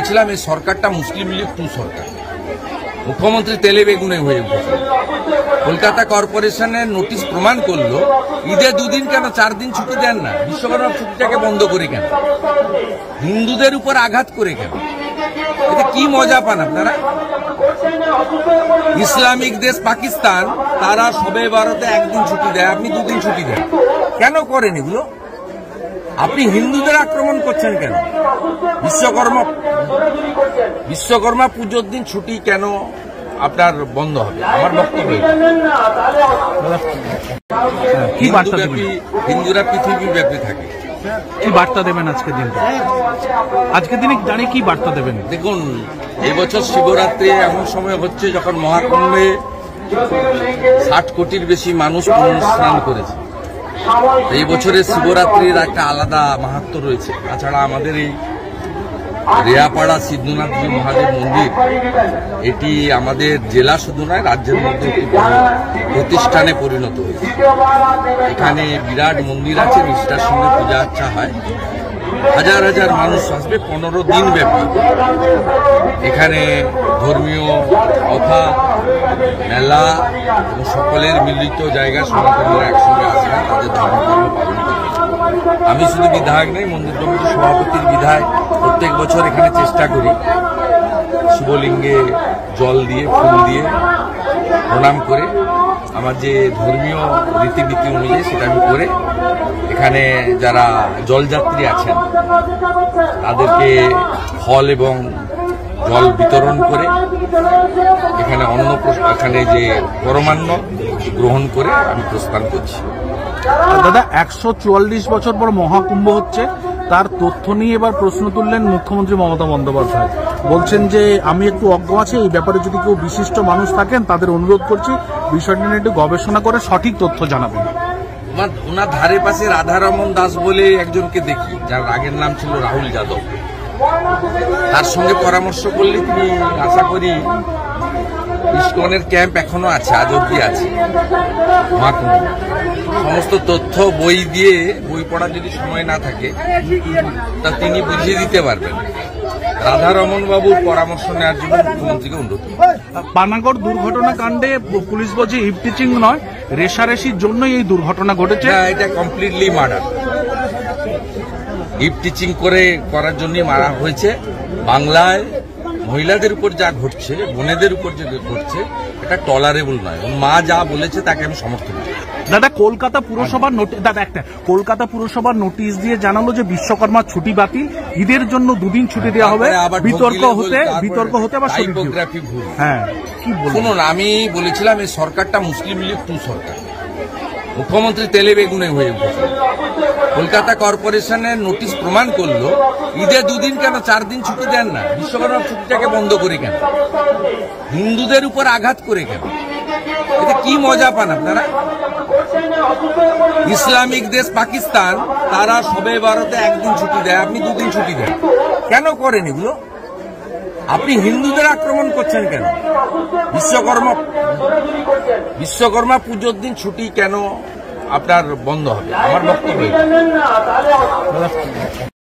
বলেছিলাম এই সরকারটা মুসলিম লীগ 2 সরকার। মুখ্যমন্ত্রী তেলে বেগুনে হয়ে উঠেছে। কলকাতা কর্পোরেশনের নোটিশ প্রমাণ করলো ঈদে 2 দিন কেন 4 দিন ছুটি দেন না, বিশ্বকর্মা ছুটিটাকে বন্ধ করে কেন, হিন্দুদের উপর আঘাত করে কেন, এতে কি মজা পান আপনারা? ইসলামিক দেশ পাকিস্তান তারা সবে ভারতে 1 দিন ছুটি দেয়, আপনি 2 দিন ছুটি দেন, কেন করেন এগুলো? আপনি হিন্দুদের আক্রমণ করছেন কেন? বিশ্বকর্মা পুজোর দিন ছুটি কেন আপনার বন্ধ হবে? আমার বক্তব্য হিন্দুরা পৃথিবী ব্যাপী থাকে। কি বার্তা দেবেন আজকের দিনটা? আজকের দিনে দাঁড়িয়ে কি বার্তা দেবেন? দেখুন, এবছর শিবরাত্রি এমন সময় হচ্ছে যখন মহাকুম্ভে 60 কোটির বেশি মানুষ স্নান করেছে। এই বছরের শিবরাত্রির একটা আলাদা মাহাত্ম্য রয়েছে। তাছাড়া আমাদের এই রেয়াপাড়া সিদ্ধনাথজি মহাদেব মন্দির, এটি আমাদের জেলা শুধু নয়, রাজ্যের মধ্যে একটি বড় প্রতিষ্ঠানে পরিণত হয়েছে। এখানে বিরাট মন্দির আছে, নিষ্ঠার সঙ্গে পূজা আর্চা হয়, হাজার হাজার মানুষ আসবে 15 দিন ব্যাপী। এখানে ধর্মীয় কথা, মেলা এবং সকলের মিলিত জায়গায় সনাতনীরা একসঙ্গে আসবেন, তাদের ধর্মকর্ম পালন করবেন। আমি শুধু বিধায়ক নই, মন্দির কমিটির সভাপতির বিধায় প্রত্যেক বছর এখানে চেষ্টা করি শিবলিঙ্গে জল দিয়ে, ফুল দিয়ে প্রণাম করে আমার যে ধর্মীয় রীতিনীতি অনুযায়ী সেটা আমি করে এখানে যারা জলযাত্রী আছেন তাদেরকে ফল এবং জল বিতরণ করে এখানে এখানে যে পরমান্ন গ্রহণ করে আমি প্রস্থান করছি। দাদা, 144 বছর পর মহাকুম্ভ হচ্ছে, তার তথ্য নিয়ে এবার প্রশ্ন তুললেন মুখ্যমন্ত্রী মমতা বন্দ্যোপাধ্যায়। বলছেন যে আমি একটু অজ্ঞ আছি, এই ব্যাপারে যদি কেউ বিশিষ্ট মানুষ থাকেন তাদের অনুরোধ করছি বিষয়টি নিয়ে একটু গবেষণা করে সঠিক তথ্য জানাবেন। ওনার ধারে পাশে রাধারমন দাস বলে একজনকে দেখি, যার আগের নাম ছিল রাহুল যাদব। তার সঙ্গে পরামর্শ করলে তিনি আশা করি ইসকনের ক্যাম্প এখনো আছে, আজ অব্দি আছে। মহাকুম্ভ সমস্ত তথ্য বই দিয়ে, বই পড়ার যদি সময় না থাকে তা তিনি বুঝিয়ে দিতে পারবেন। রাধারমন বাবুর পরামর্শ নেওয়ার জন্য মুখ্যমন্ত্রীকে অনুরোধ। পানাগড় দুর্ঘটনা কাণ্ডে পুলিশ বলছে ইভটিচিং নয়, রেশারেশির জন্যই এই দুর্ঘটনা ঘটেছে। এটা কমপ্লিটলি মার্ডার। ইভটিচিং করার জন্য মারা হয়েছে। বাংলায় মহিলাদের উপর যা ঘটছে, বোনেদের উপর যে ঘটছে, এটা টলারেবল নয়। মা যা বলেছে তাকে আমি সমর্থন করি। দাদা, কলকাতা পুরসভার নোটিশ দিয়ে জানালো যে বিশ্বকর্মা ছুটি বাতিল, ঈদের জন্য 2 দিন ছুটি দেওয়া হবে। বিতর্ক হতে বা টাইপোগ্রাফি ভুল। হ্যাঁ, কি বলবো? শুনুন, আমি বলেছিলাম এই সরকারটা মুসলিম লীগ 2 সরকার। মুখ্যমন্ত্রী তেলে বেগুনে হয়ে উঠেছে। কলকাতা কর্পোরেশনের নোটিশ প্রমাণ করলো ঈদে 2 দিন কেন 4 দিন ছুটি দেন না, বিশ্বকর্মা ছুটিটাকে বন্ধ করে কেন, হিন্দুদের উপর আঘাত করে কেন, এতে কি মজা পান আপনারা? ইসলামিক দেশ পাকিস্তান তারা সবে ভারতে 1 দিন ছুটি দেয়, আপনি 2 দিন ছুটি দেন, কেন করেন এগুলো? আপনি হিন্দুদের আক্রমণ করছেন কেন? বিশ্বকর্মা পুজোর দিন ছুটি কেন আপনার বন্ধ হবে? আমার বক্তব্য